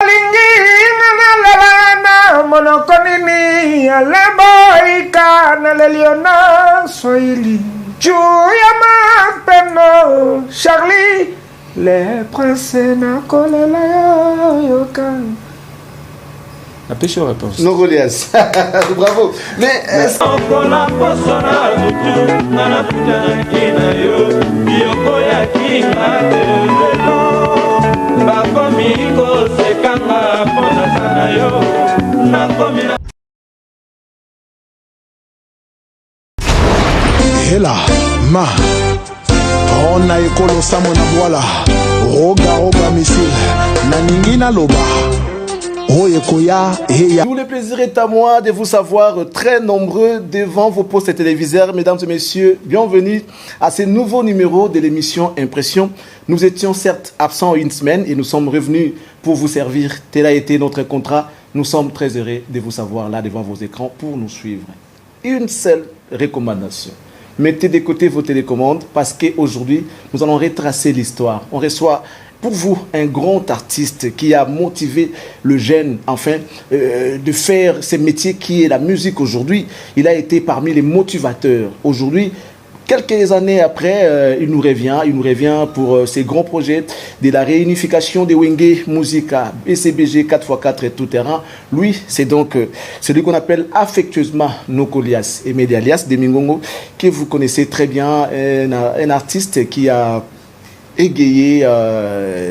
Nalingi na monokonini aleboika na leliona soili Juya mapeno Charlie les princes na kolela yoka. La pêche aux réponses. Non, Goliath. Bravo. Mais Hela ma on a ekolo samo na voilà roga missile na ningina loba. Tout le plaisir est à moi de vous savoir très nombreux devant vos postes téléviseurs. Mesdames et messieurs, bienvenue à ce nouveau numéro de l'émission Impression. Nous étions certes absents une semaine et nous sommes revenus pour vous servir. Tel a été notre contrat. Nous sommes très heureux de vous savoir là devant vos écrans pour nous suivre. Une seule recommandation. Mettez de côté vos télécommandes parce qu'aujourd'hui, nous allons retracer l'histoire. On reçoit pour vous un grand artiste qui a motivé le jeune, enfin, de faire ce métier qui est la musique aujourd'hui. Il a été parmi les motivateurs. Aujourd'hui, quelques années après, il nous revient pour ces grands projets de la réunification des Wenge Musica, BCBG 4x4 et tout terrain. Lui, c'est donc celui qu'on appelle affectueusement Nokolias et Medialias de Mingongo, que vous connaissez très bien, un artiste qui a égayé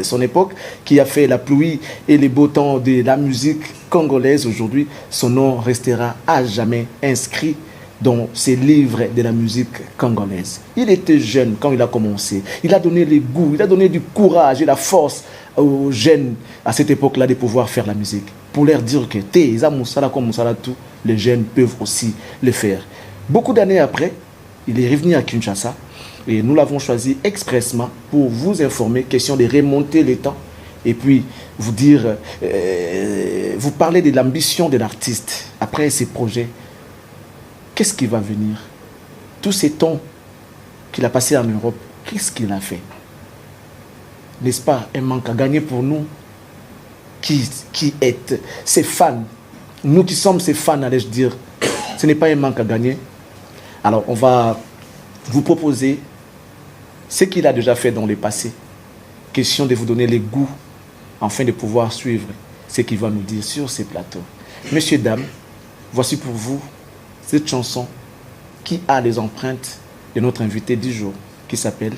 son époque, qui a fait la pluie et les beaux temps de la musique congolaise. Aujourd'hui, son nom restera à jamais inscrit dans ces livres de la musique congolaise. Il était jeune quand il a commencé. Il a donné le goût, il a donné du courage et la force aux jeunes à cette époque-là de pouvoir faire la musique. Pour leur dire que les jeunes peuvent aussi le faire. Beaucoup d'années après, il est revenu à Kinshasa. Et nous l'avons choisi expressement pour vous informer, question de remonter le temps et puis vous dire, vous parler de l'ambition de l'artiste après ces projets. Qu'est-ce qui va venir? Tous ces temps qu'il a passé en Europe, qu'est-ce qu'il a fait? N'est-ce pas un manque à gagner pour nous qui êtes ses fans? Nous qui sommes ses fans, allais-je dire, ce n'est pas un manque à gagner. Alors on va vous proposer ce qu'il a déjà fait dans le passé. Question de vous donner les goûts, afin de pouvoir suivre ce qu'il va nous dire sur ces plateaux. Messieurs, dames, voici pour vous cette chanson qui a les empreintes de notre invité du jour, qui s'appelle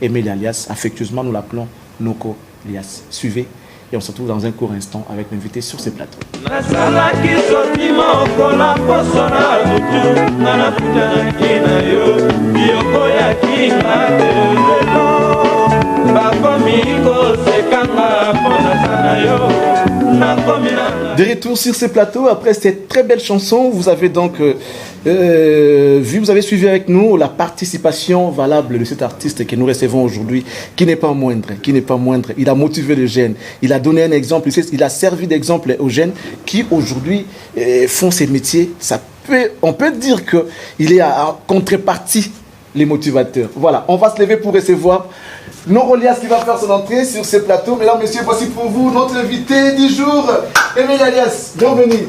Emile Alias. Affectueusement, nous l'appelons Noko Lias. Suivez et on se retrouve dans un court instant avec l'invité sur ces plateaux. De retour sur ce plateau, après cette très belle chanson, vous avez donc vous avez suivi avec nous la participation valable de cet artiste que nous recevons aujourd'hui, qui n'est pas moindre. Il a motivé les jeunes, il a donné un exemple, il a servi d'exemple aux jeunes qui aujourd'hui font ces métiers. On peut dire qu'il est en contrepartie les motivateurs. Voilà, on va se lever pour recevoir Nokolias qui va faire son entrée sur ce plateau. Mesdames, messieurs, voici pour vous notre invité du jour, Emile Alias. Bienvenue.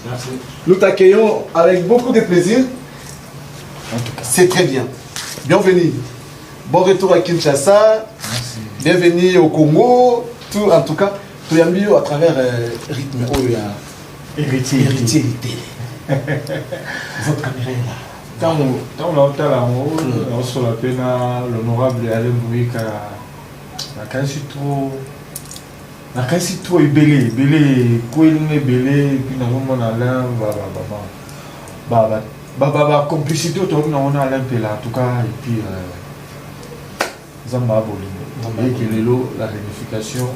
Merci. Nous t'accueillons avec beaucoup de plaisir. C'est très bien. Bienvenue. Bon retour à Kinshasa. Merci. Bienvenue au Congo. Tout, en tout cas, tout est mieux à travers rythme. Héritier. Votre caméra est là. Tant on a on se l'appelle l'honorable Alain Bouyka. La quasi trop belé, puis nous Alain, complicité autour de on a Alain Pela, en tout cas, et puis Zamba Bolino. La réunification.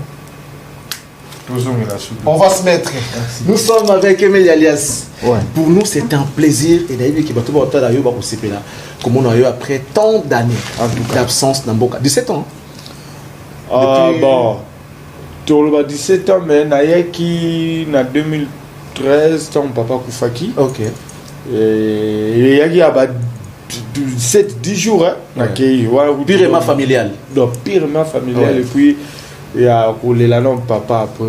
On va se mettre. Merci. Nous sommes avec Emile Alias. Ouais. Pour nous, c'est un plaisir. Et d'ailleurs, qui va tout là, comme on a eu après tant d'années d'absence dans Boka. 17 ans. Ah bon. Tu as 17 ans, mais qui en 2013, ton papa Koufaki. Ok. Et il y a 7-10 jours. Purement familial. Donc, purement familial. Et puis, il y a le nom papa après.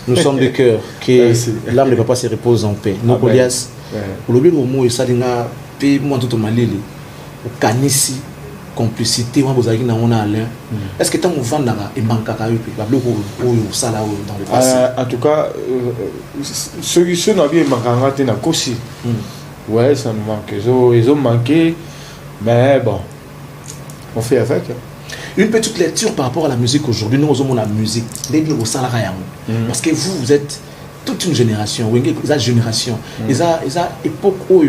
Nous sommes de cœur. Que l'âme de papa se repose en paix. Nos Goliaths. Aujourd'hui, le mot est ça, il moi tout malé. Kanisi, complicité, moi vous avez dit est-ce que tant qu'on vend là, il manque à eux, ça là dans le passé. En tout cas, ceux n'avaient manqué à Kossi. Ouais, ça nous manque. Ils ont manqué, mais bon, on fait avec. Une petite lecture par rapport à la musique aujourd'hui. Nous avons la musique. Parce que vous êtes toute une génération. Vous êtes une génération. Ils ont époque où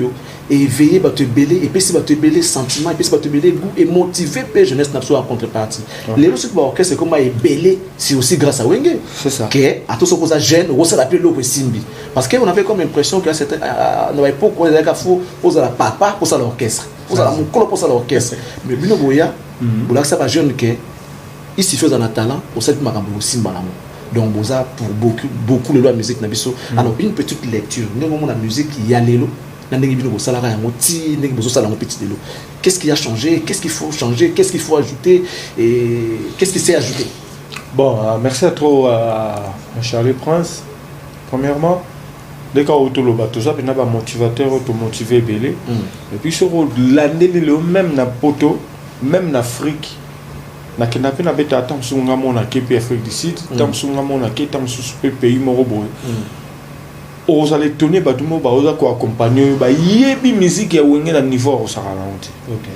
et veiller à te belé et puis si va te belé sentiment et puis si va te belé goût et motiver la jeunesse n'a pas en contrepartie. Les autres orchestres c'est comme est belé c'est aussi grâce à Wenge. C'est ça. Que à tout ce qu'on a jeune on s'est appelé l'eau simbi parce qu'on avait comme impression que c'était dans l'époque où les gars faut aux la papa pour ça l'orchestre. Pour ça mon colo pour ça l'orchestre. Mais Bino Boya pour là ça va jeune que il s'y fait un talent pour cette makambo simba là. Donc boza pour beaucoup de la musique na biso. Alors une petite lecture. Nous avons la musique il y a l'élo. Qu'est-ce qui a changé? Qu'est-ce qu'il faut changer? Qu'est-ce qu'il faut ajouter? Et qu'est-ce qui s'est ajouté? Bon, merci à trop à Charlie Prince. Premièrement, dès qu'on a tout le bateau, ça a un motivateur, automotivé, belé. Et puis sur l'année, même na poto, même en Afrique, na kenape na beta tam sunga mona kepi Afrique du Sud, tam sunga mona ke tam suspe pays morobo. Vous allez tourner batumo ba oza ko accompagner ba yebi musique ya wenge na niveau au Saralanti. OK.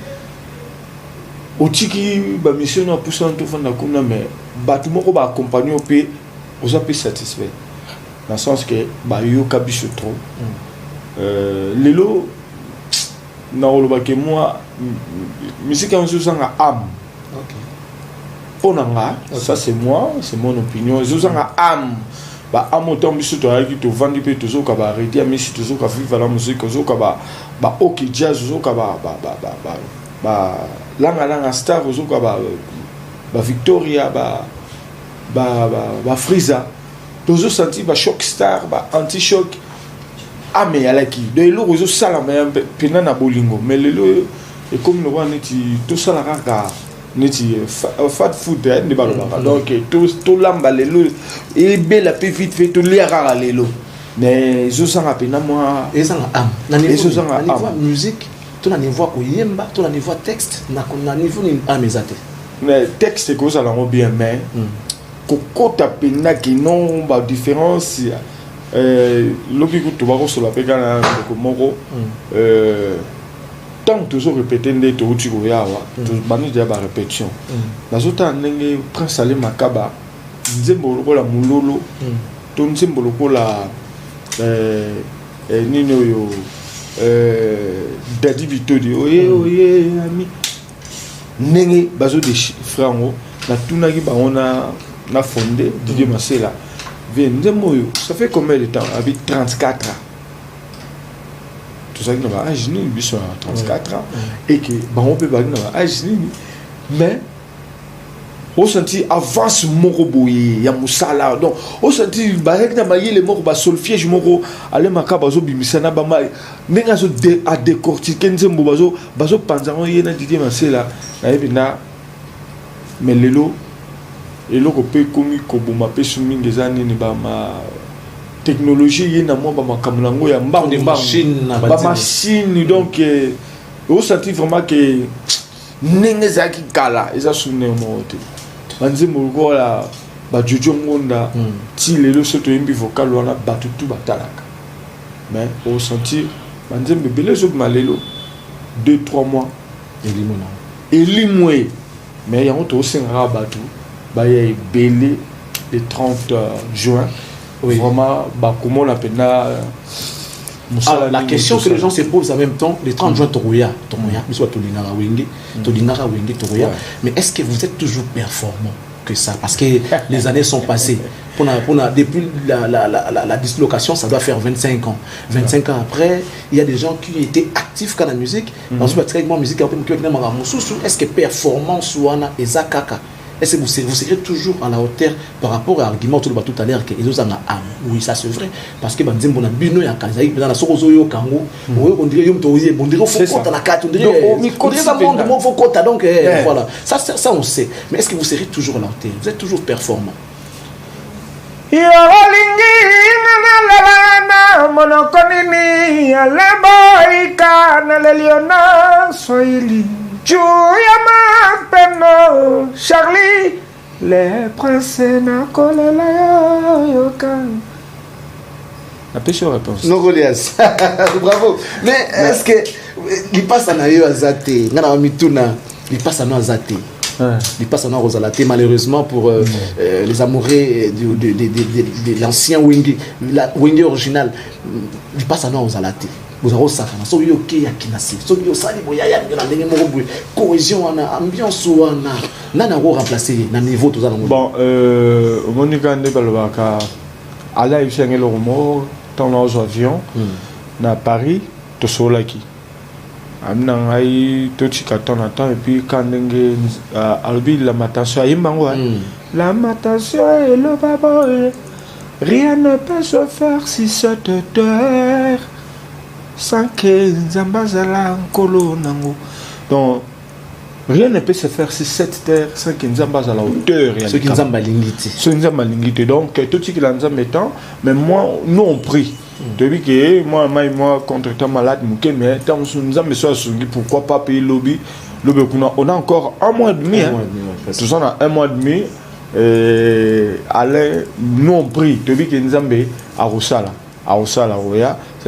Otiki ba mission na poussa to fanda kuna mais batumo ko ba accompagner pe oza pe satisfait. Dans le sens que ba yo kabiso trop. Lelo na oloba ke moi musique en sanga âme. OK. Ponanga, ça c'est moi, c'est mon opinion. Sanga âme. Ba amoto mbiso to aki to vandi pe tozo ka ba arrêter misi tozo ka vivre la musique tozo ka ba ok jazz tozo ka ba langa star tozo ka ba Victoria ba Friza tozo senti ba shock star ba anti shock ame alaki de lo tozo sala me pena na bolingo mais lelo et comme le roi neti to sala ka neti fat food ne ba donc tout lamba lelo et belle pe vite fait tout liara lelo mais zo sanga pena moi et ça am na niveau musique tout na niveau ko yemba tout na niveau texte na niveau ni amezate mais texte ko ça la bien mais kokota pena qui non ba différence lobi ko to ba ko so la pega na ko moko tant toujours répéter des to uti ko yawa to bani dia ba répétition nazota ndenge prince ale makaba nzembo lokola mulolo to nzembo lokola nino yo Daddy Vitodi oye ami ndenge bazo de frango na tunaki baona na fondé Didier Masela vient nzembo yo ça fait combien de temps avec 34 ans tout ça qui n'a âge ni biso 34 ans et que on peut pas na âge ni mais on senti avance moko boye ya musala donc on senti ba rek na mayele moko ba solfège moko ale makaba zo bimisana ba mai nenga zo a décortiquer nzembo bazo panzango yena Didier Masela na ebina mais lelo ko pe komi ko boma pe sumingi ezani ni ba ma technologie yena mo ba makamulango ya mbango ba machine donc on senti vraiment que nenga zaki kala eza sunne mo te banzembo lokola ba Jojo Ngonda ti lelo soto yembi vocal wana batutu batalaka mais au sentir banzembe belé zo malelo 2-3 mois elimwe mais yango to senga batu ba ye belé le 30 juin vraiment ba comment la pena la question que les gens se posent en même temps, les 30 juin Toroya, mais est-ce que vous êtes toujours performant que ça? Parce que les années sont passées. Depuis la dislocation, ça doit faire 25 ans. 25 ans après, il y a des gens qui étaient actifs dans la musique. Est-ce que performance est Zakaka? Est-ce que vous serez toujours à la hauteur par rapport à l'argument tout à l'heure que les autres ont âme? Oui, ça c'est vrai. Parce que Banzim Bona Bino ya Kanzaï, dans la Sorozoyo Kango, on dirait Yom Toye, on dirait Foucault dans la carte, on dirait Foucault, donc voilà. Ça on sait. Mais est-ce que vous serez toujours à la hauteur? Vous êtes toujours performant? Yolingi na monoko nini aleboika na leliona Swahili Juya mapeno Charlie les princes na kolela yoka. La pêche réponse. Non, Goliath. Bravo. Mais est-ce que il passe à Nayo Azate, Ngana Mituna, il passe à Nayo Azate. Il passe à Nayo Azate. Malheureusement pour les amoureux de l'ancien Wenge, la Wenge original, il passe à Nayo Azate. Vous avez ça, so yoke ya kinasi, so yo sali boya ya na ndenge moko boye, cohésion wana, ambiance wana, nana ko remplacer na niveau tout ça. Bon, Monica Ndebalobaka, ala ifsenge le romo, dans nos avions, na Paris, to solaki. Amna ngai to chikaton attend et puis quand ndenge albi la matation yimbango. La matation et le babo, rien ne peut se faire si cette terre sans que Nzambazala Nkolo Nango. Donc, rien ne peut se faire sur cette terre sans que Nzambazala hauteur. Ce qui Nzamba lingiti. Ce qui Nzamba lingiti. Donc, tout ce qui est Nzamba étant, mais moi, nous on prie. Depuis que moi, contre temps malade, mais tant que Nzamba soit soumis, pourquoi pas payer lobby? On a encore 1 mois et demi. Tout ça, on a 1 mois et demi. Allez, nous on prie. Depuis que Nzamba a Roussala.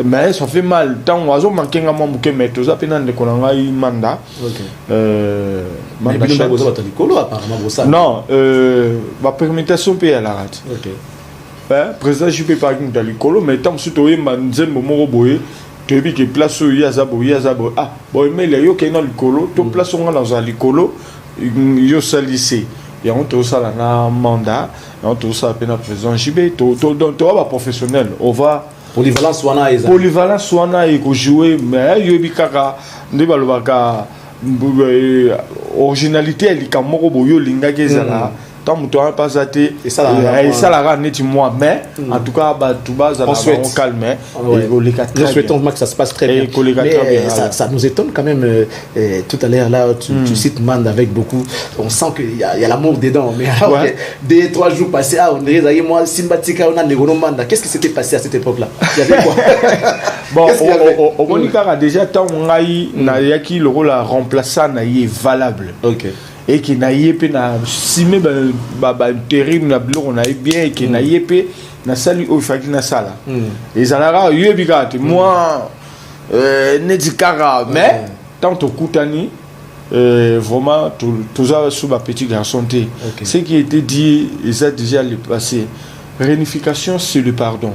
Mais ça fait mal tant oiseau manqué à mon bouquet mais tout ça pénal de colanga manda non ma permutation paye à la rate président je peux pas dans l'écolo mais tant surtout manzen momo boye tu dis que place yazabo ah bon mais les yo qui dans l'écolo tout place on dans l'écolo yo salissé et on tout ça na mandat on tout ça pénal président JB tout va professionnel on va polyvalence wana et jouer mais yobi kaka ndebalobaka originalité elle kamoko boyo linga kezala tant muto pas até et ça la net moi mais en tout cas ba tout bas on calme et nous souhaitons que ça se passe très bien mais ça nous étonne quand même tout à l'heure là tu cites Manda avec beaucoup on sent qu'il y a l'amour dedans mais 2-3 jours passés on dirait moi Simbatika on a Negono Manda qu'est-ce qui s'était passé à cette époque là il y avait quoi bon au Monica déjà tant ngai na yaki le rôle à remplaçant na est valable et qui n'a yépé na simé terrible na bleu on a bien et qui n'a yépé na sali au faki na sala et zalara yebigate moi nedikara mais tant au koutani vraiment tout ça sous ma petite garçon ce qui était dit et ça déjà le passé. Réunification, c'est le pardon.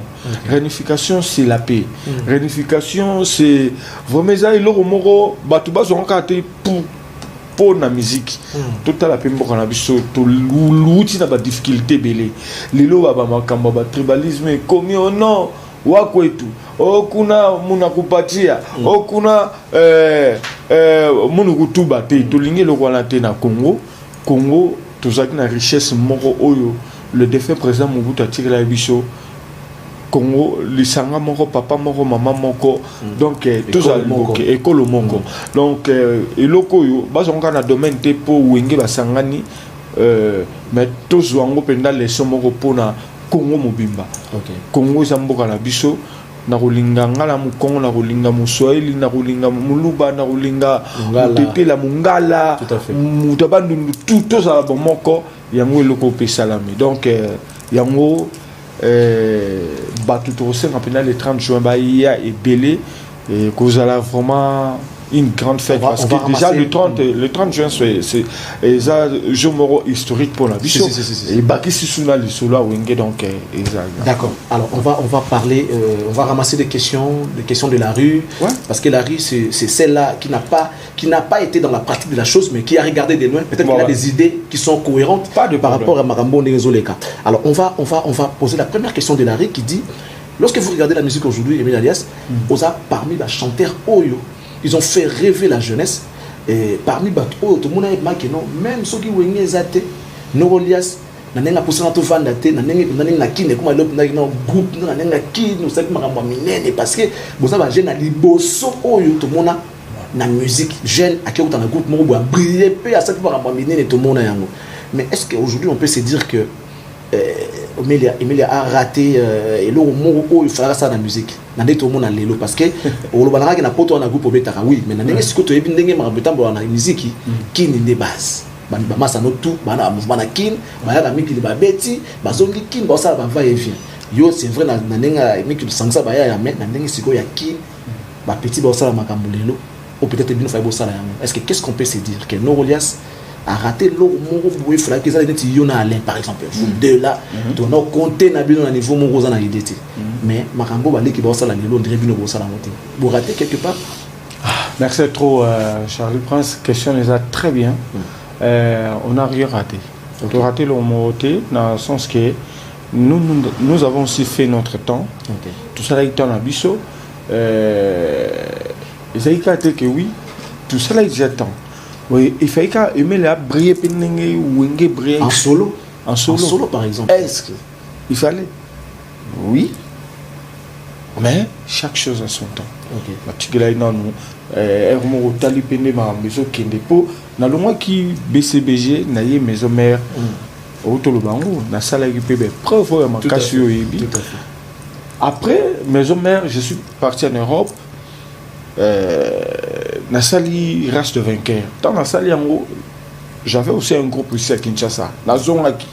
Réunification, c'est la paix. Réunification, c'est vraiment ça. Il y a pour la musique toute la peine pour la biso tout l'outil n'a pas difficulté belé les lots ba makamba ba tribalisme comme non wako etu okuna muna kupatia okuna munu kutuba te to lingi lo kwa te na Congo tout ça qui na richesse moko oyo le défunt président Mobutu a tiré la biso Congo, lisanga moko papa moko maman moko donc tout ça école moko donc eloko yo bazonga na domaine te po wenge basangani mais tous wango penda leso moko pona Congo mobimba Congo zamboka na biso na kolinga ngala mu Congo na kolinga mu Swahili na kolinga muluba na kolinga tete la mungala mutabandu tout ça moko yango eloko pe salami donc yango tout aussi le 30 juin il y a belé et cause là vraiment une grande fête parce que déjà le 30 juin c'est ça jour historique pour la vie et baki si sous la solo wenge donc exact. D'accord. Alors on va parler on va ramasser des questions de la rue parce que la rue c'est celle-là qui n'a pas été dans la pratique de la chose mais qui a regardé de loin peut-être qu'il a des idées qui sont cohérentes par rapport à Marambo Ndezoleka. Alors on va poser la première question de la rue qui dit lorsque vous regardez la musique aujourd'hui Emile Alias on a parmi les chanteurs Oyo ils ont fait rêver la jeunesse et parmi tout le monde a marqué non même ceux qui wengé zate Nogolias nanenga posana to vanda te nanenga kine kuma lop na groupe nanenga kine nous savons makambo minene parce que vous avez jeune liboso oyo to mona na musique jeune a dans le groupe moko boya briller pe à cette makambo minene to mona yango mais est-ce qu'aujourd'hui on peut se dire que Emilia a raté et le mot il fallait ça dans la musique dans des tourments dans l'élo parce que au Lobanara qui n'a pas toi dans groupe obétaka oui mais dans ce que tu es bien ndenge marabuta dans la musique qui n'est des bases ba masa no tout bana mouvement na kin ba ya miki ba beti ba zongi kin ba ça va et vient yo c'est vrai na ndenga miki le sang ça ba ya mais na ndenge siko ya kin ba petit ba ça la makambo lelo ou peut-être bien fa bo ça la est-ce que qu'est-ce qu'on peut se dire que Norolias a raté l'eau il faudra que ça ait Yona Alain par exemple de là tu as compté na bino na niveau mon rosa na idée mais makambo ba l'équipe ça la lelo ndire bino ça la monter vous ratez quelque part. Merci trop Charlie Prince, question les a très bien. On n'a rien raté. On a raté le moté dans le sens que nous avons aussi fait notre temps. Tout ça là est en abisso et ça dit que oui tout ça là est temps. Oui, il fallait qu'aimer la briller briller en solo par exemple. Est-ce que il fallait? Oui, mais chaque chose a son temps. Ok. Ermo tali pende ma maison kende po na longwa ki BCBG na ye maison mère autolo bango na sala ki pebe preuve ma kasio yebi. Après maison mère je suis parti en Europe. Na sali race de vainqueur. Dans la salle yango, j'avais aussi un groupe ici à Kinshasa. Na zone qui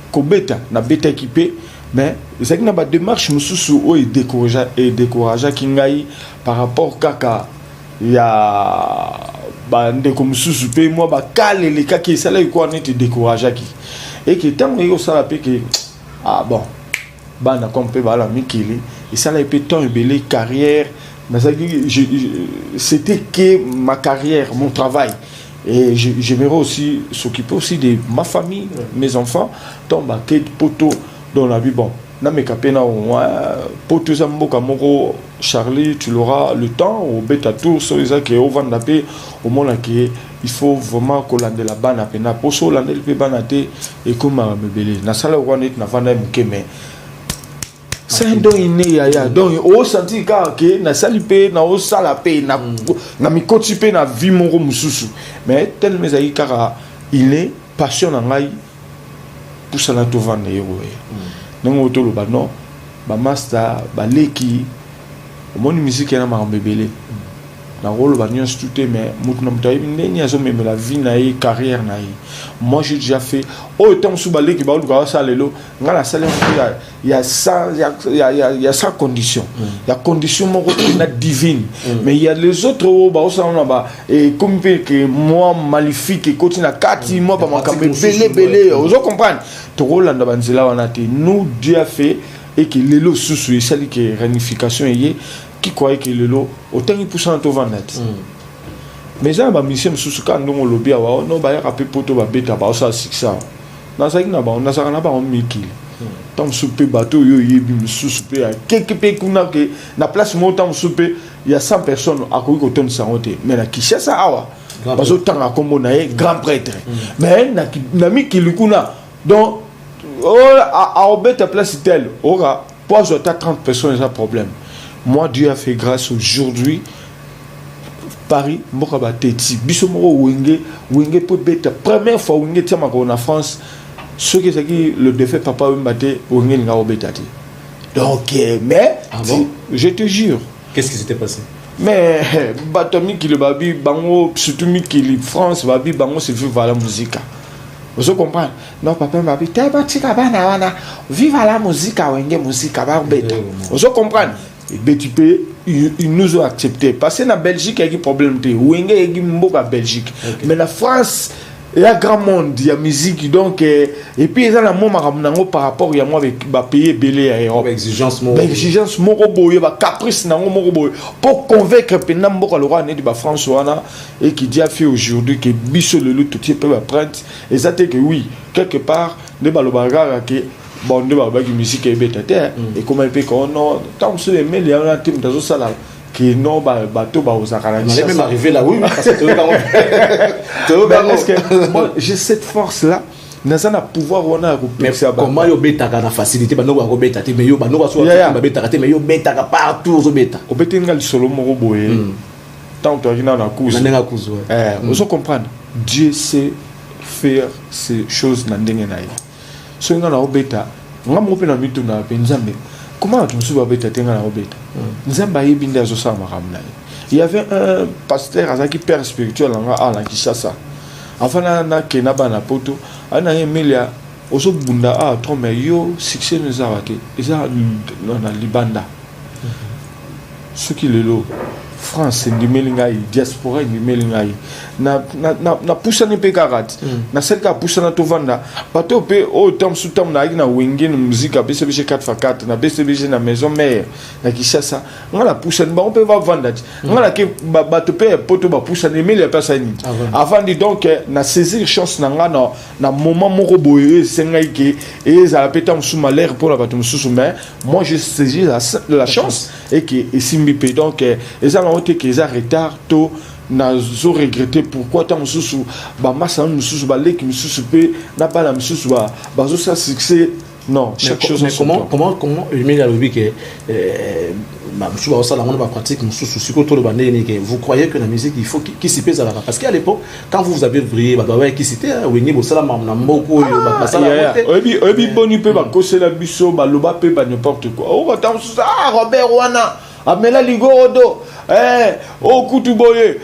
Kobeta, na beta équipé, mais c'est que na ba démarche mususu o décourageant kingai par rapport kaka ya ba ndeko mususu pe moi ba kale les kaki ça là quoi net décourageant qui et que tant yo ça la pe que ah bon bana comme pe ba la mikili et ça là pe tant belé carrière. Mais c'était que ma carrière, mon travail. Et j'aimerais aussi s'occuper aussi de ma famille, mes enfants. Donc, poto dans la vie, bon. Poto Zamboka Charlie, tu l'auras le temps, au bêta tour, sur les acquis, au Vandapé, au monde qui il faut vraiment qu'on ait la banne à peine. Pour ça, on a le banate et comme à me belé. Na sala ouanet na vanda mukeme. C'est un don inné ya donc au senti que na salipe na au salape na mi kotipe na vie mon mususu mais tel mes aïe car il est passion en ngai pour ça la to vendre yo non auto lo ba non ba master ba leki mon musique na ma mbebele na rôle ba nyons tout mais mutu na mutayi ndeni azo même la vie na yi carrière na yi moi j'ai déjà fait autant sous balé qui ba lu ka ça lelo ngala sale il y a ça condition il y a condition mon na divine mais il y a les autres ba ça on ba et comme que moi maléfique et continue à 4 mois ba makambe belé vous comprenez to rolanda banzela wana te nous Dieu a fait et que lelo sous ça li que réunification est qui croyait que le lot autant il pousse en tout vendre mais ça ba mission sous quand on lobby wa non ba ya rapé poto ba beta ba ça ça na ça na ba on na ça na ba on mikil tant souper bateau yo yebi souper quelque peu kuna que na place mo tant souper il y a 100 personnes à quoi qu'on ça monter mais na Kinshasa awa parce que tant à comme on a grand prêtre mais na mikil kuna donc à beta place tel aura pour 30 personnes ça problème. Moi, Dieu a fait grâce aujourd'hui. Paris, Mokaba Teti, Bissomoro Wenge peut être première fois Wenge Tiamako en France. Ce qui est le défait papa Mbate Wenge Ngao Betati. Donc, mais, je te jure. Qu'est-ce qui s'était passé? Mais, Batomi qui le babi, Bango, surtout qui le France, babi, Bango, c'est vu voir la musique. Vous comprenez? Non, papa Mbabi, t'es bâti Kabana, vive la musique, Wenge musique, vous comprenez? Ils nous ont accepté parce que la Belgique il y a des problèmes de Wenge il y a Belgique mais la France il y a grand monde il y a musique donc et puis ils ont la moment par rapport il y a moi avec payer belé à Europe exigence moko boye ba caprice nango moko boye pour convaincre pena moko le roi né de France wana et qui dit a fait aujourd'hui que biso le tout peut prendre et ça que oui quelque part de balobaga que bon de baba qui musique est bête et comment il peut qu'on non tant que les mails il y a un team dans ça là qui non bateau ba aux akala on est même arrivé là oui parce que est-ce que moi j'ai cette force là nous avons pouvoir on a mais comment yo beta kana facilité ba no ba beta te mais yo ba no ba so ba beta te mais yo beta partout zo beta au beta ngal solo moko boye tant que tu na cause na cause vous comprendre Dieu sait faire ces choses na ndenge na so nga na obeta nga mo pe na mitu na pe nzambe comment tu me souviens obeta tenga na obeta nzambe ayebi nde azosala makambo na ye. Il y avait un pasteur azaki père spirituel nga ala Kinshasa afana na kena bana poto ana Emilia oso bunda trop mais yo succès nous a raté eza na libanda ce qui le lo France ndimeli ngai diaspora ndimeli ngai na pusana pe karat na selka pusana to vanda bato pe o tam su tam na ina wenge na musique BCBG 4x4 na BCBG na maison mère na Kinshasa ngala pusana ba on peut va vendre ngala ke bato pe poto ba pusana emeli pesa ni avant dit donc na saisir chance na ngana na moment moko boye sengai ke eza petam sous malheur pour la bato mususu mais moi je saisis la chance et que simbi pe donc eza que ça retard tôt n'a zo regretté pourquoi tant mususu ba massa mususu ba leki mususu pe n'a pas la mususu ba zo ça succès non chaque chose comment Emilia lobi que ba mususu ba ça la on va pratique mususu siko to le ba né que vous croyez que la musique il faut qui s'y pèse à la parce qu'à l'époque quand vous avez brillé ba ouais qui c'était wengi bo sala na moko yo ba sala obi boni pe ba kosela biso ba loba pe ba n'importe quoi o ba tant mususu Robert Wana amela ligorodo o kutu boye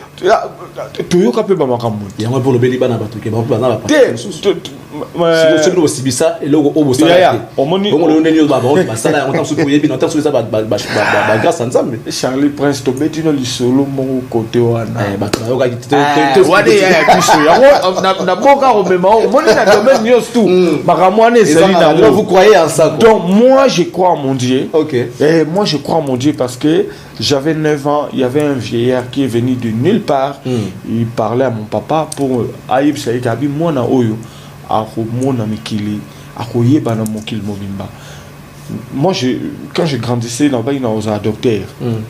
toyoka pe ba makambo yango pour le beliba na bato ke ba na ba c'est le sibisa et logo obo sala omoni bon le nyo ba ba sala on tant souye bi on tant souye ça ba grâce ensemble Charlie Prince to betino li solo mo côté wana ba to yoka te wade ya kiso yango na boka romema omoni na domaine news tout makamwane sali na vous croyez en ça donc moi je crois en mon Dieu. OK Et moi je crois en mon Dieu parce que j'avais 9 ans, il y avait un vieillard qui est venu de nulle part. Il parlait à mon papa pour Aïb Saïkabi, moi na oyo, ako mona mikili, ako yeba na mokil mobimba. Moi quand je grandissais là-bas, il y a un docteur.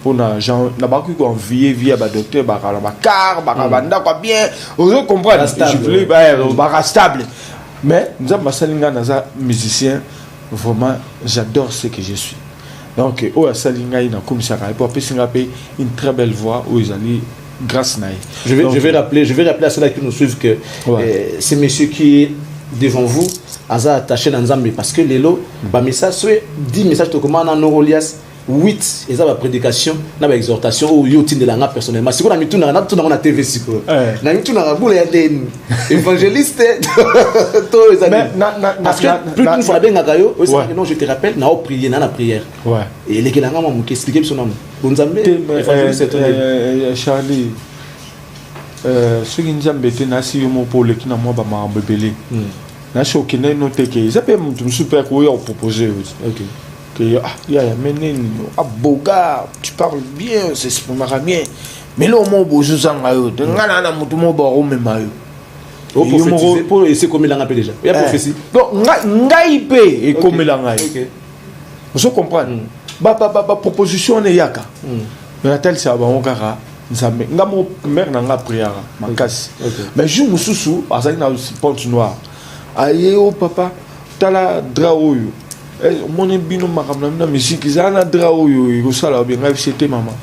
Pour na gens na ba ko vie ba docteur ba kala ba car ba banda quoi bien. Vous comprenez? Je voulais ba stable. Mais nous avons salinga naza musicien, vraiment j'adore ce que je suis. Donc, comme ça, une très belle voix où ils allaient grâce à je vais rappeler à ceux-là qui nous suivent que ces messieurs qui est devant vous, Aza attaché dans Nzambe parce que les lots, bah message, 10 messages de commande en Neurolias, 8 et ça va prédication, na exhortation ou yotin de la personnellement. Si on a mis tout dans la TV si quoi. Na mis tout dans la boule évangéliste parce que plus une fois bien ngakayo, non je te rappelle na prier na prière. Ouais. Et les kelanga mo expliquer son nom. Bonzambe évangéliste Charlie ce qui nous a embêté na si yo mo pour le qui na moi ba ma bebele. Na chokene no teke. Ça peut me super quoi proposer. OK. Il y a un boga, tu parles bien, c'est ce que je bien. Mais là, on beau jouer en maillot. On a un mot bon même maillot. Pour essayer comme il l'a appelé déjà. Il y a prophétie. Donc, ngaïpe et comme il l'a appelé. Vous comprenez? Proposition n'est yaka. Mais la telle c'est bon cara. Nzambe. Ngamo mère n'a prière. Ma casse. Mais je me soucie. Parce que na porte noire. Aïe oh papa, t'as la draoyo. Mon bino makamna musique zana drao yo sala bien c'était maman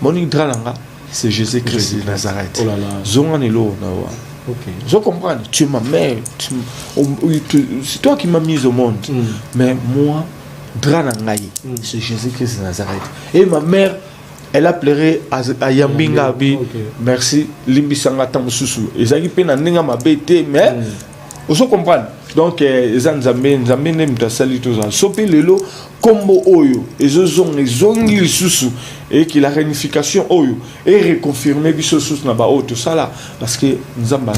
mon dralanga c'est Jésus-Christ de Nazareth. Oh là là zonga nelo na wa. OK je comprends tu es ma mère c'est toi qui m'as mis au monde mais moi dralanga c'est Jésus-Christ de Nazareth et ma mère elle a pleuré à Yambinga bi merci limbisanga tamususu ezaki pe na ninga mabete mais vous comprenez. Donc, les Nzambe n'aiment pas salir tout ça. Sopi lelo combo oyo, et zongi susu et que la réunification oyo et reconfirmer biso sous naba o tout ça là parce que Nzamba.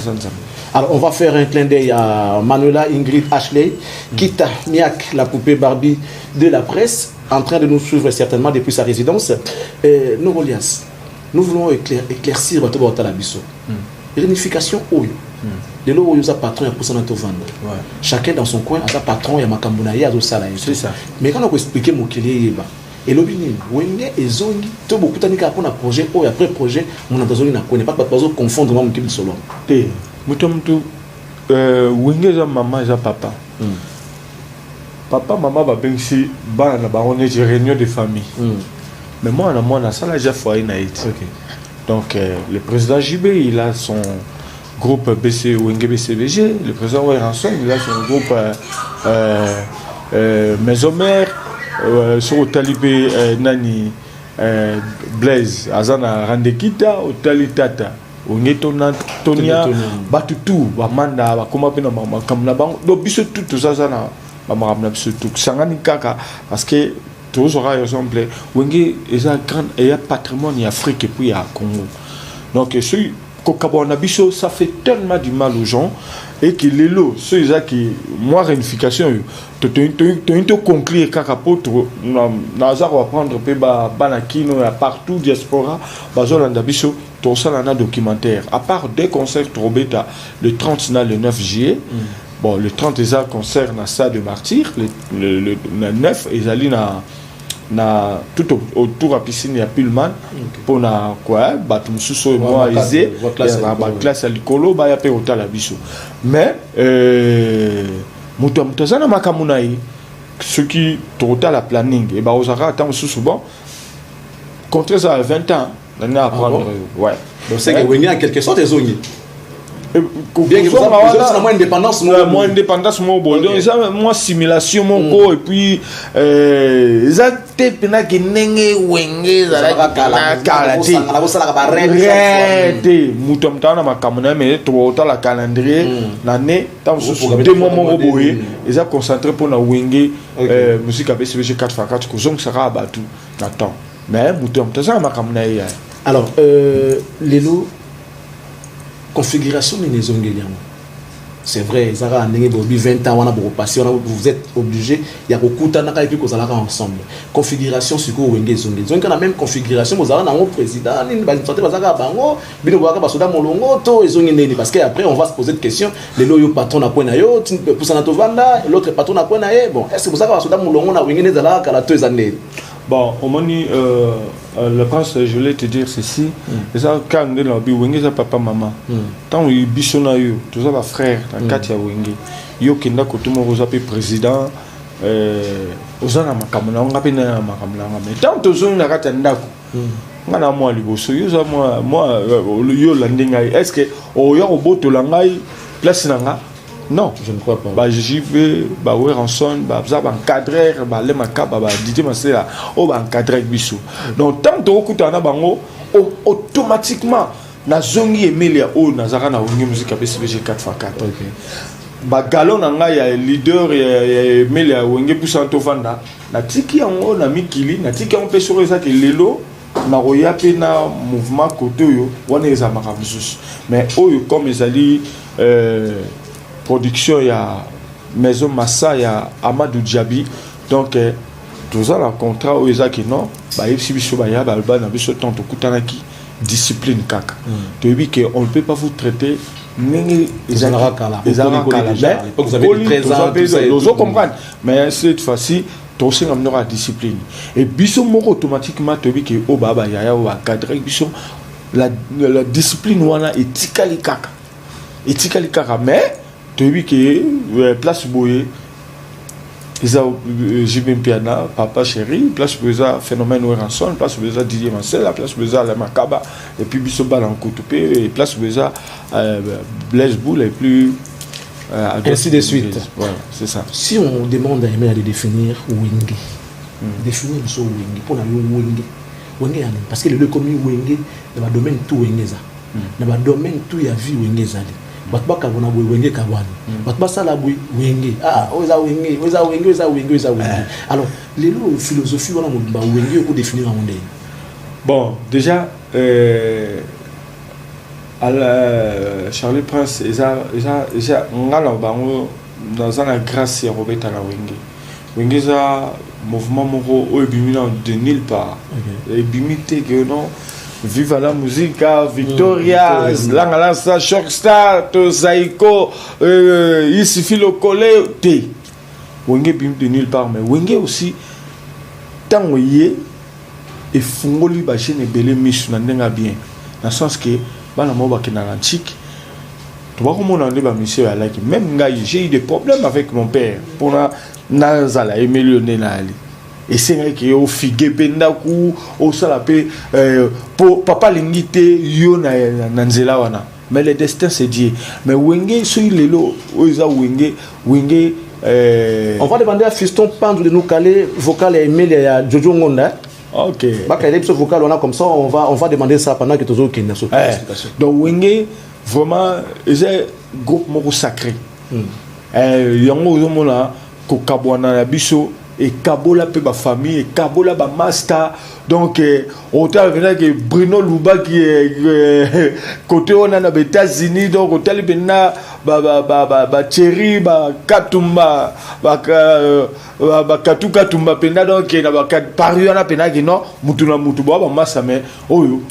Alors, on va faire un clin d'œil à Manuela Ingrid Ashley, Kita Miak, la poupée Barbie de la presse, en train de nous suivre certainement depuis sa résidence. Neurolias, nous voulons éclaircir votre la biso. Réunification oyo. De l'eau où il y a patron et pour s'en vendre. Chacun dans son coin a sa patron et ma cambonaïe à ça. C'est ça. Mais quand on explique mon qu'il et l'objet, et zongi, tout beaucoup de temps pour un projet ou après projet, on a besoin de connaît pas besoin de confondre mon qu'il solo. Té, mutum tu, wenge za maman za papa. Papa maman va bien si bah na bah on est réunion de famille. Mais moi on a ça là j'ai foyer naït. Donc le président JB il a groupe BC Wenge BCBG, le président Ranson, il a son groupe Maison Mère, sur Otalibé Nani Blaise, Azana Randekita, Otalitata, Ongetona Tonia, Batutu, Bamanda, Bakoma Pena, Makamna Bang, donc biso tout ça, ça n'a pas marabna tout, Sangani Kaka, parce que tous aura exemple, Wenge est un grand et un patrimoine Afrique et puis à Congo. Donc, celui Biso, ça fait tellement du mal aux gens et que les lots, ceux qui moi réunification, tu as conclure kakapoto, Nazar va prendre Banakino partout diaspora, Bazolanda Biso, tout ça dans un documentaire. À part des concerts trop bêta, le 30 le 9 juillet. Bon, le 30 ils concerne ça de Martyr, le 9 ils allaient na tout autour à piscine il y a Pullman pour na quoi batum sous moi aisé la classe à l'écolo ba ya pe hôtel à biso mais mutamutazana makamunai ce qui total la planning et ba osara attend sous souvent contre ça à 20 ans on a apprendre ouais donc c'est que Wenge en quelque sorte est zone bien que vous avez moins indépendance mon bon donc ça moi simulation mon go et puis ça te pena que nenge Wenge za la kala te mutom tana makamuna mais to la calendrier l'année tant sous deux moments au boye ils a concentré pour na Wenge musique avec CVG 4x4 que zong sera abattu n'attend mais mutom tana makamuna alors Lelo configuration de maison c'est vrai Zara a 20 ans on a beaucoup passé vous êtes obligé il y a beaucoup de temps et puis qu'on allera ensemble configuration sur quoi Wenge zone donc la même configuration vous avez un président ni ba santé bazaka bango bino baka basoda molongo to ezongi ndeni parce que après on va se poser des questions les loyo patron na kwena yo pour sana to vanda l'autre patron na kwena ye bon est-ce que vous avez basoda molongo na Wenge nezala kala to ezande. Bon, au moment le prince, je voulais te dire ceci. Et ça, quand on est là, Wenge, ça papa, maman. Tant que Bissona, tout ça, frère, dans le cas de Wenge. Yo, qui n'a que tout le monde, président, Ozana Makamana, on a peine à Makamana. Mais tant que Ozana n'a pas d'endako, on a moi, moi, yo, landing, est-ce que, au Yorobo, to langai, place nanga? Non, je ne crois pas. Bah j'y vais, bah ouais rançon, bah ça va encadrer, bah les macabres, bah Didier Massela, oh bah encadrer bisou. Donc tant que au na bango, automatiquement na zongi Emilia o na zara na Wenge musique avec CVG 4x4. Bah galon na ya leader ya Emilia Wenge pusanto vanda, na tiki yango na mikili, na tiki on peut sur ça que lelo na roya pe na mouvement côté yo, wana eza makabusus. Mais oyo comme ezali production il y a Maison Massa il y a Amadou Djabi donc tout ça le contrat où ils a qui non bah ici biso ba ya ba na biso tanto kutanaki discipline kaka tu dis que on ne peut pas vous traiter nenge ezara kala vous avez 13 ans vous comprendre mais cette fois-ci tout ça on aura discipline et biso moko automatiquement tu dis que o baba ya o cadre biso la discipline wana etikali kaka mais tu vois que place boye ils ont Jibin Piana papa chéri place pour ça phénomène rançon place pour ça Didier Massela place pour ça la Makaba et puis biso balan coupé et place pour ça Blaise Boule et plus ainsi de suite. Voilà, c'est ça. Si on demande à Emile de définir Wenge définir le Wenge pour la Wenge parce que le commis Wenge dans le domaine tout Wenge ça dans le domaine tout y a vie Wenge ça batbaka bona Wenge kabwana batbasala Wenge oza Wenge alors les philosophie wana ba Wenge ko définir en monde. Bon déjà Charlie Prince eza ngala bango dans la grâce ya Robert na Wenge za mouvement moko o ebimina de nulle part ebimité que non. Viva la musique, Victoria, Langalansa, Shockstar, Zaiko, ici Philo Collé, T. Wenge bim de nulle part, mais Wenge aussi, tant que y et fungoli bachene belé misu na ndenga bien. Dans le sens que, bana moba qui na l'antique, tu vois comment on a débat monsieur à la qui même j'ai eu des problèmes avec mon père pour na zala émilionner na ali. Et c'est vrai que au figue pendaku au salape pour papa lingite yo na nzela wana mais le destin c'est Dieu. Mais Wenge sur lelo oza Wenge on va demander à Fiston Pandou de nous caler vocal et email à Jojo Ngonda. OK. Bah caler ce vocal on a comme ça on va demander ça pendant que tu as une explication. Donc Wenge vraiment c'est groupe moko sacré. Yango zomona ko kabwana na biso et kabola pe ba famille et kabola ba master. Donc hôtel venait que Bruno Luba qui est côté on a aux États-Unis, donc hôtel bena ba Thierry ba Katumba ba Katumba pena, donc na ba Paris on a pena que non mutuna mutu ba massa mais oyo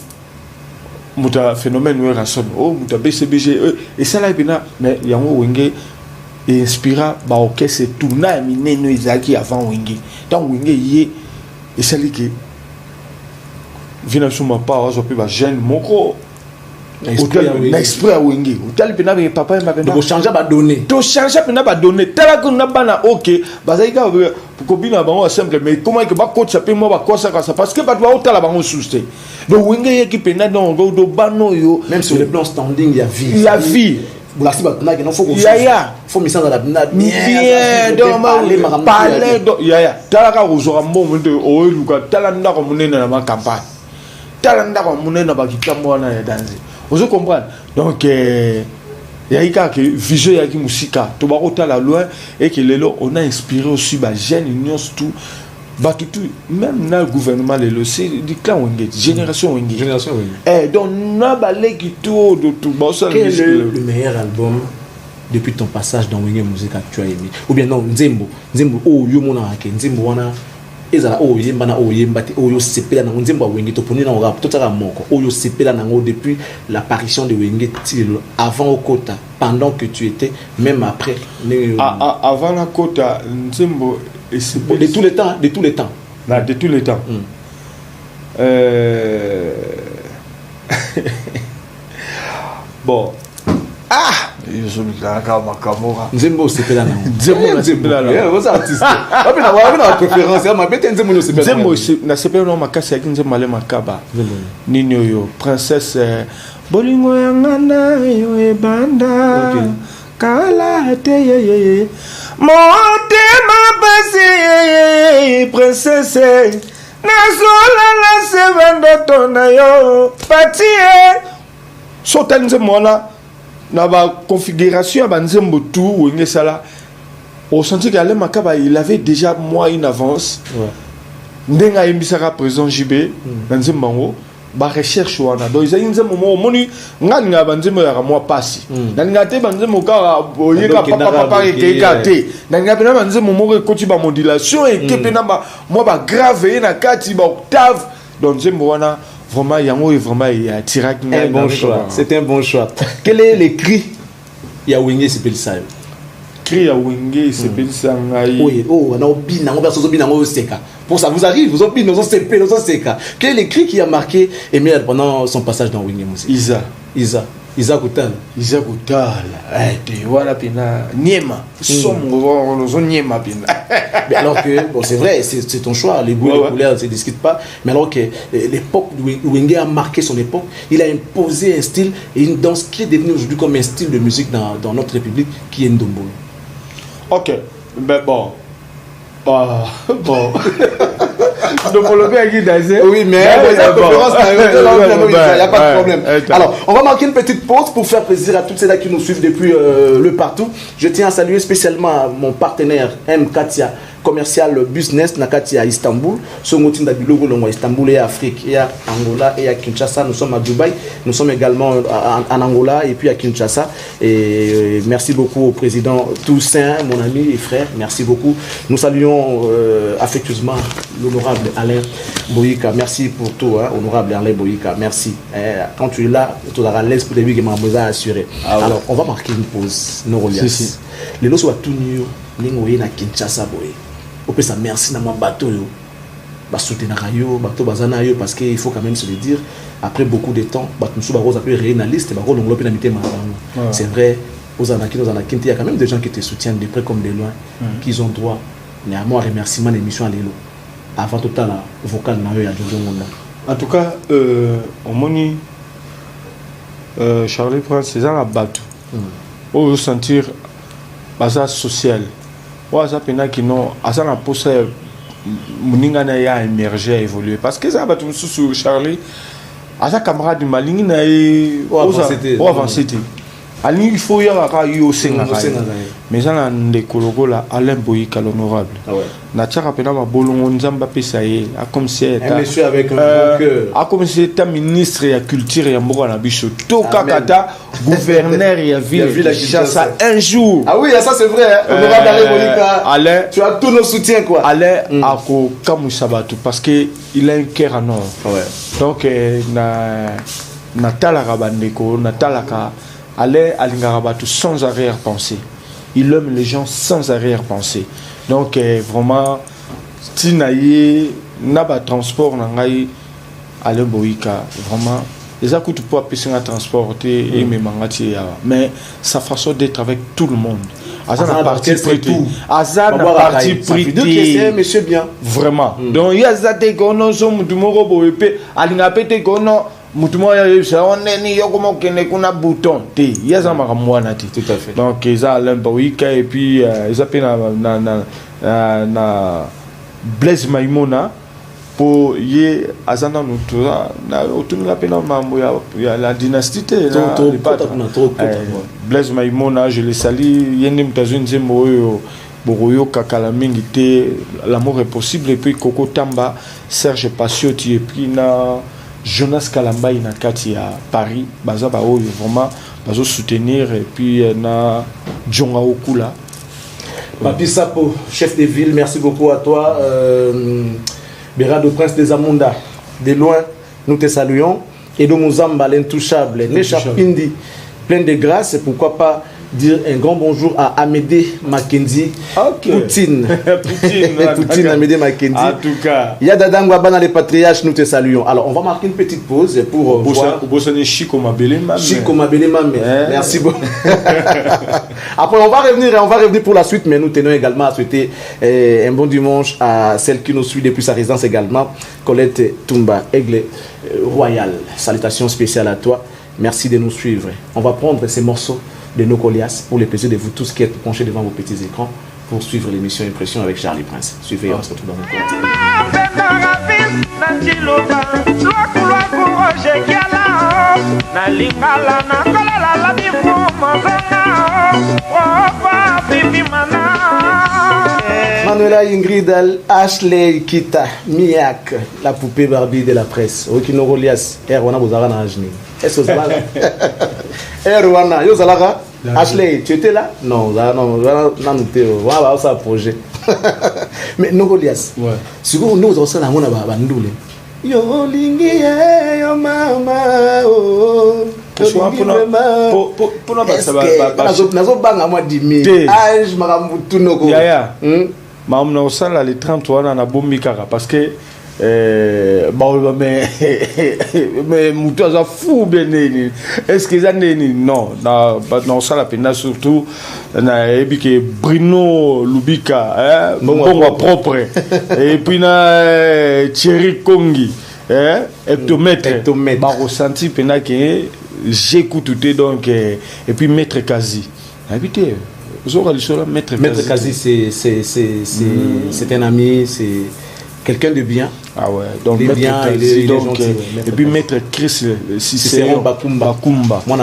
muta phénomène ou rason muta BCBG et ça là pena mais yango Wenge et inspira ba orchestre tout na mineno Isaki avant Wenge. Donc Wenge y et ça li que vina suma pa wazo pe ba jeune moko exprès à Wenge hôtel pena be papa m'a pena donc changer ba donner to changer pena ba donner tala ko na bana OK bazaika ko bina bango simple mais comment que ba coach ça pe moi ba quoi ça parce que ba doit hôtel bango souster donc Wenge y qui pena donc do bano yo même sur le plan standing il y a vie la cible na non faut qu'on faut mi sans la bien donc parler donc tala ka uzora mbongo de o luka tala ndako munene na ma campagne talanda kwa munena bakitambo na danse vous comprenez donc yaika que vision yaki musika to ba kotala loin et que lelo on a inspiré aussi ba jeune union tout ba tout même na gouvernement lelo c'est du clan Wenge génération Wenge donc na balé qui tout de tout ba ça le meilleur album depuis ton passage dans Wenge Musique que tu as aimé ou bien non Nzembo oh yo mona ke Nzembo wana ezala oyo yemba na oyo yemba te oyo sepela na Nzembo Wenge to poni na rap to tsaka moko oyo sepela na ngo depuis l'apparition de Wenge Tilo avant au Kota pendant que tu étais même après avant la Kota Nzembo et de tous les temps là de tous les temps bon Nzembo sepela na Nzembo sepela na vous artiste na préférence ma bête Nzembo sepela Nzembo na sepela na makasi ya Nzembo ale makaba nini yo princesse bolingo yangana yo ebanda kala te ye motema basi princesse nazola la sevendo tona yo patie sota Nzembo na na ba configuration ba Nzembo tout Wenge sala au senti qu'Alain Makaba il avait déjà moi une avance ndenga imbisaka président JB Nzembo ba recherche wana donc ils Nzembo mo moni ngani ba Nzembo ya moi passi nanga te ba Nzembo ka oyeka papa ke kate nanga pena ba Nzembo mo ko ti ba modulation et ke pena ba moi ba grave na kati ba octave donc Nzembo wana vraiment yango est vraiment ya tirak un bon choix c'est un bon choix quel est le cri ya Wenge sepeli ça cri ya Wenge sepeli ça ngai na obina ngo baso obina ngo seka pour ça vous arrive vous obina vous sepeli vous seka quel est le cri qui a marqué Emile pendant son passage dans Wenge Musique Isa Kutala te voilà pina niema somo zo niema pina mais alors que bon c'est vrai c'est ton choix les goûts les couleurs ne se discutent pas mais alors que l'époque où Wenge a marqué son époque il a imposé un style et une danse qui est devenue aujourd'hui comme un style de musique dans notre république qui est Ndombo. OK ben bon donc on le fait danser. Oui, mais il n'y a pas de problème. Alors, on va marquer une petite pause pour faire plaisir à toutes celles-là qui nous suivent depuis le partout. Je tiens à saluer spécialement mon partenaire M. Katia, commercial business Nakati à Istanbul. Songotin d'Abilogo, Istanbul et Afrique, et à Angola et à Kinshasa. Nous sommes à Dubaï, nous sommes également en Angola et puis à Kinshasa. Et merci beaucoup au président Toussaint, mon ami et frère. Merci beaucoup. Nous saluons affectueusement l'honorable Alain Boyika. Merci pour tout, hein, honorable Alain Boyika. Merci. Quand tu es là, tu auras l'aise pour les que ma besoin assuré. Alors, on va marquer une pause. Norolias. Les lots sont tout nus. Ningoye na Kinshasa boy. On peut ça merci na mon bateau yo. Ba soutenir yo, bateau bazana yo parce qu'il faut quand même se le dire après beaucoup de temps, ba nous ba rose appelé réaliste, ba rose ngolope na mité marano. C'est vrai, aux anakines il y a quand même des gens qui te soutiennent de près comme de loin, qui ont droit néanmoins remerciement l'émission à l'élo. Avant tout à la vocal na yo ya Jojo Ngonda. En tout cas, on moni Charlie Prince c'est ça la bateau au sentir basa social ou ça pena qui non à ça la poste muninga na ya émerger évoluer parce que ça bateau sous Charlie à sa camarade de malingi na ou avancé ali il faut y avoir eu au Sénégal mais ça na ndekologo la Alain Boyika l'honorable na tchaka pena ba bolongo nzamba pesa ye a comme si un monsieur avec un bon cœur a comme si était ministre de la culture ya mboka na biso to kakata gouverneur ya ville ça un jour ah oui ça c'est vrai honorable Alain Boyika Alain tu as tous nos soutiens quoi Alain a ko kamusabatu parce que il a un cœur en or donc na talaka bandeko na talaka Alain Alingarabatou sans arrière-pensée. Il aime les gens sans arrière-pensée. Donc vraiment, Tinaye, Naba transport, Nangaï, Alain Boyika, vraiment, les gens coûtent pas passer à transporter et mes mangati. Mais sa façon d'être avec tout le monde. Azan a parti prêté. Azan a parti prêté. Monsieur bien. Vraiment. Donc il y a des gonos, du moro boépé, Alingapete gono. Mutumo ya on ni yokomo kene kuna bouton te yaza makamwana te tout à fait donc ils a l'Emboïka et puis ils appellent na Blaise Maïmona pour y azana nutura na otunga pena mambo ya la dynastie Blaise Maïmona je le salue yende mtazuni zembo yo Boroyo kakala mingi te l'amour est possible et puis Coco Tamba Serge Passioti et puis na Jonas Kalambaï na kati à Paris baza ba oyo vraiment bazo soutenir et puis na Djonga Okula Papi Sapo chef de ville merci beaucoup à toi Bérado Prince des Amunda de loin nous te saluons Edo Muzamba l'intouchable Necha Pindi plein de grâce et pourquoi pas dire un grand bonjour à Amédée Mackenzie Poutine Poutine Amédée Mackenzie en tout cas il y a Dadangwa dans les patriarches nous te saluons alors on va marquer une petite pause pour voir Chico Mabele merci beaucoup après on va revenir pour la suite mais nous tenons également à souhaiter un bon dimanche à celle qui nous suit depuis sa résidence également Colette Tumba Aigle Royal salutations spéciales à toi merci de nous suivre on va prendre ces morceaux de nos Colias pour le plaisir de vous tous qui êtes penchés devant vos petits écrans pour suivre l'émission Impression avec Charlie Prince. Suivez, on se retrouve dans un Manuela Ingrid Ashley Kita Miak, la poupée Barbie de la presse. Okino Golias, Erwana Bozara na Ajni. Est-ce que ça Erwana, yo Zalaga Ashley, tu étais là? Non, non, non, voilà, ça projet. Mais no Golias. Ouais. Si vous nous on la mona ba ndule. Yo lingi yo mama oh. Pour nazo banga moi 10 000 âge makambutu noko. Ya. Maam na osala le 33 na bombi kaka parce que bon mais mutu aza fou beneni est-ce que ça neni non na osala pena surtout na ebike Bruno Lubika bon propre et puis na Thierry Kongi hectomètre ba ressenti pena que j'écoute tout donc et puis maître Kazi habité Maître Kazi, c'est un ami, c'est quelqu'un de bien. Ah ouais, donc il est bien, il est gentil. Et puis Maître Chris Cicéron Bakumba. Moi,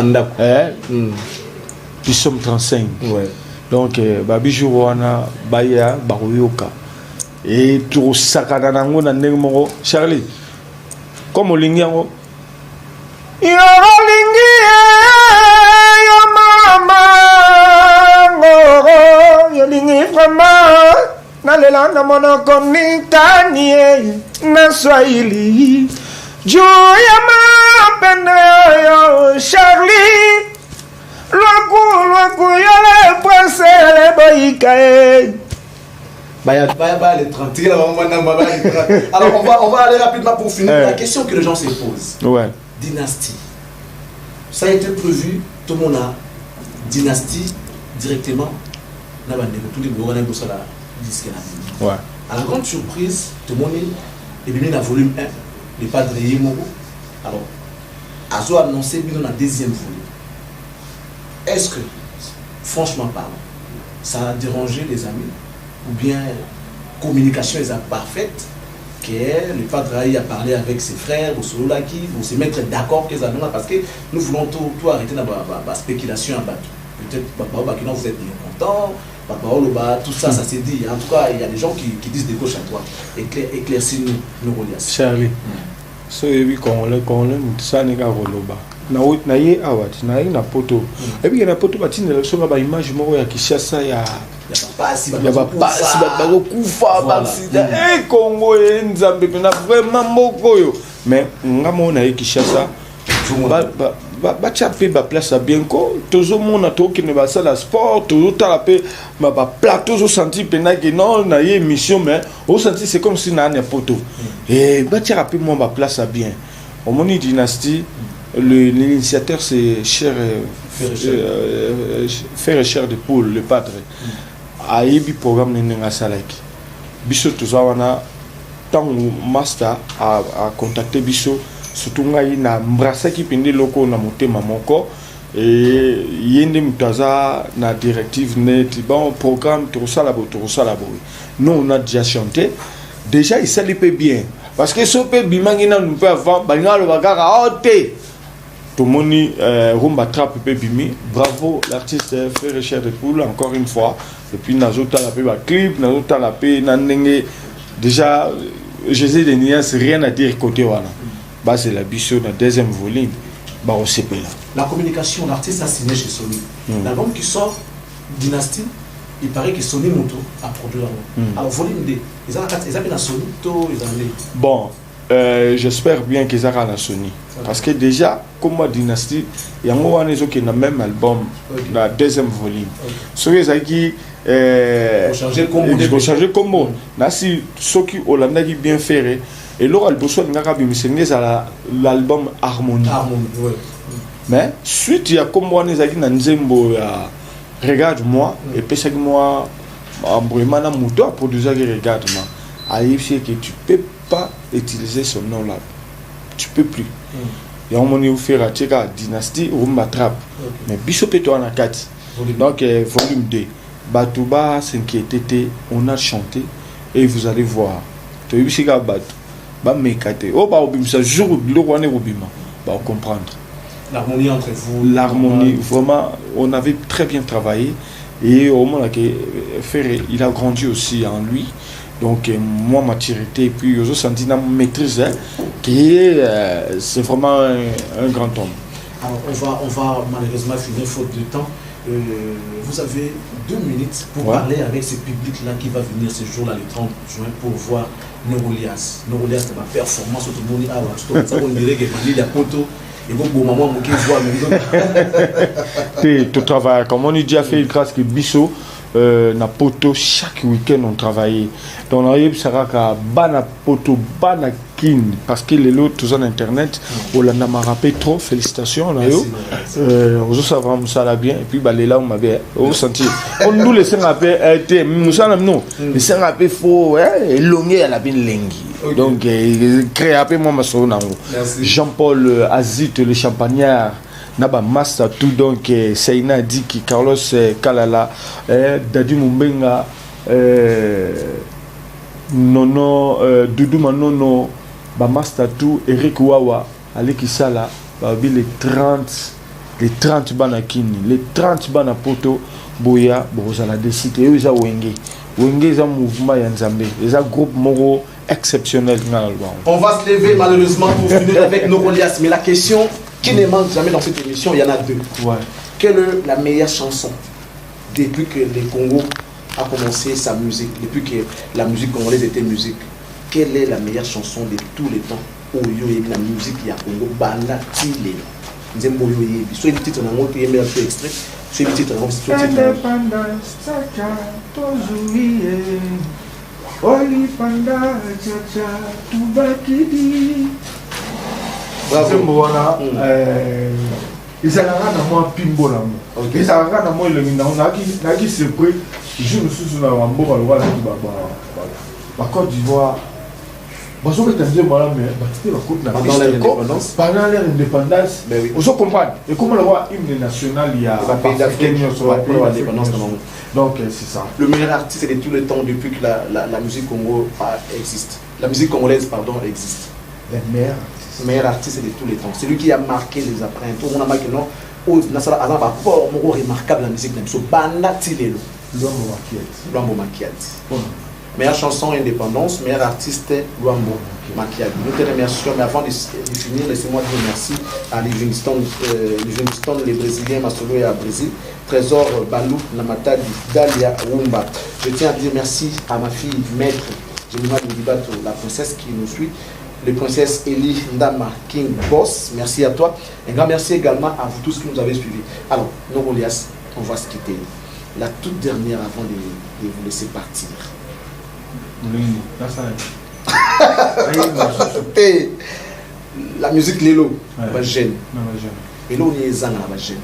nous sommes 35. Ouais. Donc, Babijou Wana, Baya, Baroyoka. Et tout Sakana Nango, Nango, Charlie. Comme au Lingiango. Yolingi vraiment na lelanda monoko nitanie na Swahili Joya mapende yo Charlie Lwaku yole presse le boyika Baya les 30 alors on va aller rapidement pour finir la question que les gens se posent. Ouais. Dynastie. Ça a été prévu, tout le monde a dynastie directement. Ouais. À la grande surprise, tout le monde est venu dans le volume 1, les padres Yemoro. Alors, Azo a annoncé dans la deuxième volet. Est-ce que, franchement parlant, ça a dérangé les amis? Ou bien, communication est parfaite? Que le padre a parlé avec ses frères, au solo là, qui vont se mettre d'accord que ça là, parce que nous voulons tout arrêter dans la spéculation. Peut-être, vous êtes bien content, tout ça, ça s'est dit. En tout cas, il y a des gens qui disent de gauche à droite. Éclaircis-nous, nos relias. Charlie, so ebi Congolais, ça n'est pas roloba. Na ye awati, na ye na poto. Et puis il y a na poto batine l'élection ba image moko ya Kinshasa ya ya ba pasi ba kufa ba sida. Eh Congo nzambe na vraiment moko yo. Mais ngamo na ye Kinshasa ba chaper ba place bien ko tozo mona to ki ne ba sala sport tozo talaper ba plateau zo senti pena que non na ye émission mais au senti c'est comme si na na poto. Et ba chaper moi ba place bien. Au moni dynastie l'initiateur c'est cher Frère et Cher de Paul le padre a yebi programme nenga salaki biso tozawana tant master a contacté biso surtout ngai na mbrasaki pende loko na motema moko et yende mutaza na directive net bon programme tout ça là nous on a déjà chanté déjà il s'allait bien parce que so pe bimangina nous peut avant banga le bagara oté tout moni rumba trap pe bimi bravo l'artiste Frère et Cher de Poule encore une fois et puis nazota la pe ba clip nazota la pe na ndenge déjà Jésus de Nias rien à dire côté wana bah c'est la bicho dans deuxième volume bah on sait pas là la communication l'artiste a signé chez Sony l'album qui sort Dynastie il paraît que Sony Moto a produit l'album alors volume 2 ils ont bien Sony to ils ont bon j'espère bien qu'ils auront la Sony parce que déjà comme moi Dynastie il y a un autre qui a le même album la deuxième volume ce qui changer le combo là si ce qui Hollande qui bien fait et là elle besoin de l'album Harmonie mais suite il y a comme moi qui na nzembo regarde-moi et puis c'est que moi vraiment na moto pour deux regarde-moi c'est que tu peux pas utiliser ce nom là tu peux plus et on m'a offert à Tcheka Dynastie Rumba Trap mais Bishop est en a 4 donc volume 2 Batouba s'inquiétait on a chanté et vous allez voir tu as vu c'est Batou bah mekate oh bah obimsa jour le roi ne obima bah comprendre l'harmonie entre vous l'harmonie vraiment on avait très bien travaillé et au moment là que Ferré il a grandi aussi en lui donc moi maturité et puis je senti la maîtrise qui c'est vraiment un grand homme. Alors on va malheureusement finir faute de temps. Vous avez 2 minutes pour parler avec ce public-là qui va venir ce jour-là, le 30 juin, pour voir Neurolias. Neurolias, c'est ma performance. On dirait que il y a poto. Et bon, maman, qui voit. Tu travailles, comme on a déjà fait grâce que Bissot, na poto, chaque week-end on travaillait. Donc, on a eu ça, bana poto, bana kin, parce que les autres, tous en internet, on a rappelé trop, félicitations. On a eu, on savait ça là bien, et puis les là, on m'avait senti. On nous laissait rappeler, nous sommes nous, laissez rappeler faux, longué à la bien lengi. Donc, créé après moi, ma soeur, Jean-Paul Azit, le champagnard. Naba Master tout donc Seina Diki Carlos Kalala Dadi Mumbenga Nono Doudou Manono ba Master tout Eric Wawa Aleki Sala ba les 30 banakini les 30 banapoto boya bozala décider eux za wenge za mouvement ya Nzambe les groupe moro exceptionnel dans l'album. On va se lever malheureusement pour finir avec Neurolias mais la question qui ne manque jamais dans cette émission, il y en a 2. Ouais. Quelle est la meilleure chanson depuis que le Congo a commencé sa musique, depuis que la musique congolaise était musique? Quelle est la meilleure chanson de tous les temps? Oyo la musique ya Congo banda tile. Nzembo yo yebi. Soit le titre na mo qui est un peu extrait, soit le titre na mo soit le titre. Independence tata tozuie. Oli panda chacha tubakidi. Bravo. Voilà. Ils allaient à moi pimbo là. Ils allaient à moi le minda. On a qui se pris. Je me suis sur la rambo à l'ouest du Baba. La Côte d'Ivoire. parce que tu as dit, voilà, mais pendant l'indépendance. Pendant l'indépendance, Ben oui. vous comprenez. Et comment le voir hymne national, il y a un pays d'Afrique pour l'indépendance. Donc, c'est ça. Le meilleur artiste de tous les temps depuis que la musique Congo existe. La musique congolaise, pardon, existe. Le meilleur Le meilleur artiste de tous les temps. C'est lui qui a marqué les apprenti. Tout le monde a marqué non. Oh, Nassala a un rapport remarquable la musique. Banda Tilelo. Luambo Makiadi. Meilleure chanson indépendance, meilleur artiste Luambo Makiadi. Nous te remercions, mais avant de finir, laissez-moi dire merci à Livingston, les Brésiliens, Masolo et à Brésil, Trésor Balou, Namatadi, Dalia Wumba. Je tiens à dire merci à ma fille maître, Jemima Bibato, la princesse qui nous suit, les princesses Eli Ndama King Boss. Merci à toi. Un grand merci également à vous tous qui nous avez suivis. Alors, Nogolias, on va se quitter. La toute dernière avant de vous laisser partir. La musique Lelo, va gêne. Lelo ni ezana va gêne.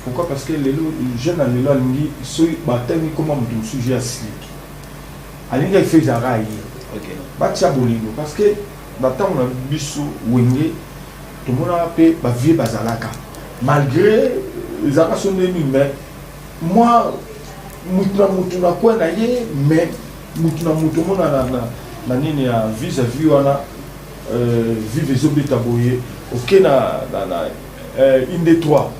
Pourquoi? Parce que les jeunes à Lelo alingi soy batami comment me sujet asli. Alingi fait zara hier. OK. Bacha bolingo parce que bata on a biso wenge tout le monde a appelé ba vie bazalaka. Malgré les arrations de mais moi mutuna kwa na ye mais mutuna mona na nini ya vis-à-vis wana vive zobeta boye OK na une des trois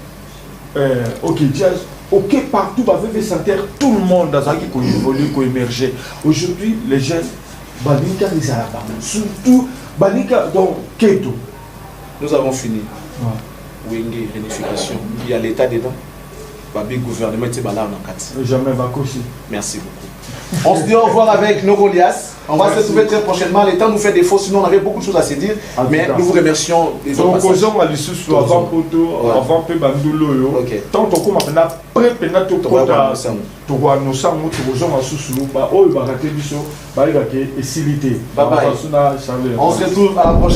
OK jazz OK partout va vivre sentir tout le monde dans ça qui évolue qui émerger. Aujourd'hui les jeunes banika les arabes surtout banika donc keto. Nous avons fini. Wenge réunification. Il y a l'état dedans. Babi gouvernement c'est bala en 4. Jamais va cocher. Merci beaucoup. On se dit au revoir avec Nogolias. On va se retrouver très prochainement. Le temps nous fait défaut, sinon on avait beaucoup de choses à se dire. Mais nous vous remercions. Donc, on va les sous avant Poto, avant Pe Bandulo. Tant qu'on a maintenant pré-pénat au Kota, Togo nous sommes aux sous bah, oh, il va rater du saut, bah, il va être facilité. Bye bye. On se retrouve à la prochaine.